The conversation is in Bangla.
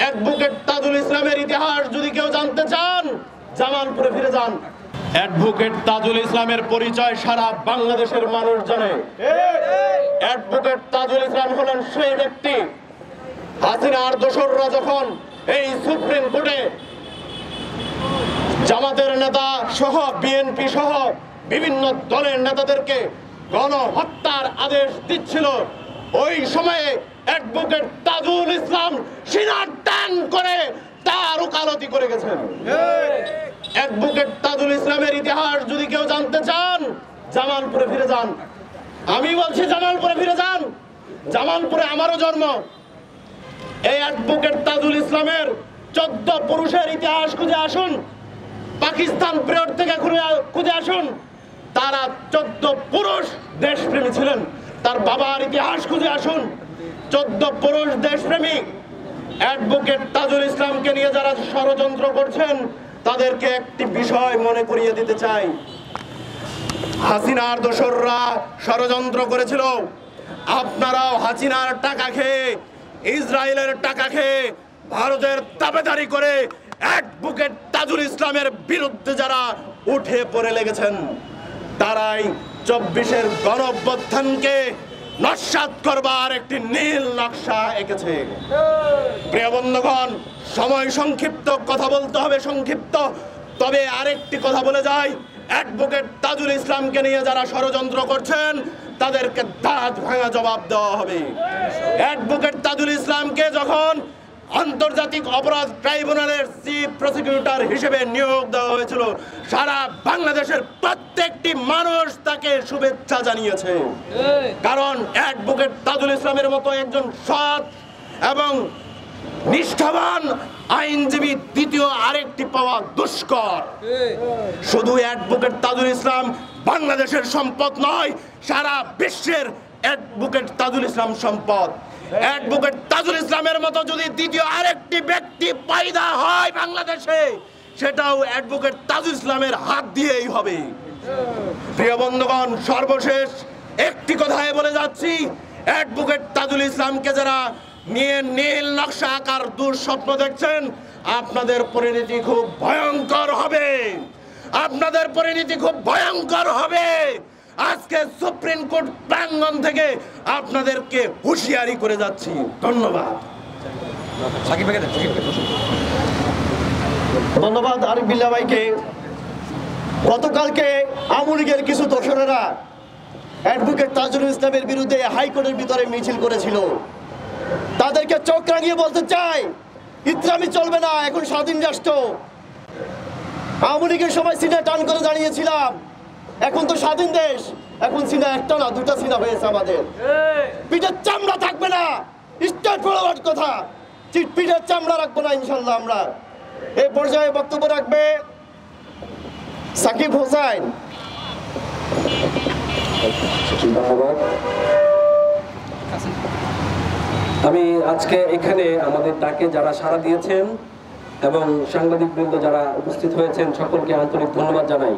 অ্যাডভোকেট তাজুল ইসলামের ইতিহাস যদি কেউ জানতে চান, জামালপুরে ফিরে যান। অ্যাডভোকেট তাজুল ইসলামের পরিচয় সারা বাংলাদেশের মানুষ জানে। অ্যাডভোকেট তাজুল ইসলাম হলেন সেই ব্যক্তি, হাসিনার দোসররা যখন এই সুপ্রিম কোর্টে জামাতের নেতা সহ বিএনপি সহ বিভিন্ন দলের নেতাদেরকে গণহত্যার আদেশ দিচ্ছিল, ওই সময়ে অ্যাডভোকেট তাজুল ইসলাম সিনার টান করে তার ওকালতি করে গেছেন। অ্যাডভোকেট তাজুল ইসলামের ইতিহাস যদি কেউ জানতে চান, জামালপুরে ফিরে যান। আমি বলছি জামালপুরে ফিরে যান। জামালপুরে আমারও জন্ম। এই অ্যাডভোকেট তাজুল ইসলামের 14 পুরুষের ইতিহাস খুঁজে আসুন, পাকিস্তান পিরিয়ড থেকে খুঁজে আসুন। তারা 14 পুরুষ দেশপ্রেমী ছিলেন। তার বাবার ইতিহাস খুঁজে আসুন, 14 পুরুষ দেশপ্রেমী। অ্যাডভোকেট তাজুল ইসলামকে নিয়ে যারা ষড়যন্ত্র করছেন, তাদেরকে একটি বিষয় মনে করিয়ে দিতে চাই। হাসিনার দোসররা ষড়যন্ত্র করেছিল, আপনারাও হাসিনার টাকা খেয়ে, ইসরায়েলের টাকা খেয়ে, ভারতের দাবেদারি করে অ্যাডভোকেট তাজুল ইসলামের বিরুদ্ধে যারা উঠে পড়ে লেগেছেন, তারাই 24-এর গণঅভ্যুত্থানকে নস্যাৎ করবার একটি নীল নকশা এঁকেছে। প্রিয় বন্ধুগণ, সময় সংক্ষিপ্ত, কথা বলতে হবে সংক্ষিপ্ত। তবে আরেকটি কথা বলে যাই, অ্যাডভোকেট তাজুল ইসলামকে নিয়ে যারা ষড়যন্ত্র করছেন, তাদেরকে দাঁত ভাঙা জবাব দেওয়া হবে। অ্যাডভোকেট তাজুল ইসলামকে যখন আন্তর্জাতিক অপরাধ ট্রাইব্যুনালের চিফ প্রসিকিউটর হিসেবে নিয়োগ দেওয়া হয়েছিল, সারা বাংলাদেশের প্রত্যেকটি মানুষ তাকে শুভেচ্ছা জানিয়েছে। কারণ অ্যাডভোকেট তাজুল ইসলামের মতো একজন সৎ এবং নিষ্ঠাবান আইনজীবী দ্বিতীয় আরেকটি পাওয়া দুষ্কর। শুধু অ্যাডভোকেট তাজুল ইসলাম বাংলাদেশের সম্পদ নয়, সারা বিশ্বের অ্যাডভোকেট তাজুল ইসলাম সম্পদ। অ্যাডভোকেট তাজুল ইসলামের মতো যদি দ্বিতীয় আরেকটি ব্যক্তি পয়দা হয় বাংলাদেশে, সেটাও অ্যাডভোকেট তাজুল ইসলামের হাত দিয়েই হবে। প্রিয় বন্ধুগণ, সর্বশেষ একটি কথাই বলে যাচ্ছি, অ্যাডভোকেট তাজুল ইসলামকে যারা নিয়ে নীল নকশা আকার দুঃস্বপ্ন দেখছেন, আপনাদের পরিণতি খুব ভয়ঙ্কর হবে। আপনাদের পরিণতি খুব ভয়ঙ্কর হবে। আজকে সুপ্রিম কোর্ট প্রাঙ্গণ থেকে আপনাদেরকে হুঁশিয়ারি করে যাচ্ছি। ধন্যবাদ। ধন্যবাদ আরিফ বিল্লাহ ভাইকে। গতকালকে আওয়ামী লীগের কিছু দোসরেরা অ্যাডভোকেট তাজুল ইসলামের বিরুদ্ধে হাইকোর্টের ভিতরে মিছিল করেছিল। তাদেরকে চোখ রাঙিয়ে বলতে চাই, ইসলামী চলবে না, এখন স্বাধীন রাষ্ট্র। আওয়ামী লীগের সময় সিনা টান করে দাঁড়িয়েছিলাম, এখন তো স্বাধীন দেশ, এখন সিনা একটা না দুটা সিনা হয়েছে আমাদের। পিঠের চামড়া থাকবে না, স্টেট ফরওয়ার্ড কথা, পিঠের চামড়া রাখবো না ইনশাল্লাহ আমরা। এই পর্যায়ে বক্তব্য রাখবে সাকিব হোসেন। ধন্যবাদ। আমি আজকে এখানে আমাদের ডাকে যারা সাড়া দিয়েছেন এবং সাংবাদিকবৃন্দ যারা উপস্থিত হয়েছেন, সকলকে আন্তরিক ধন্যবাদ জানাই।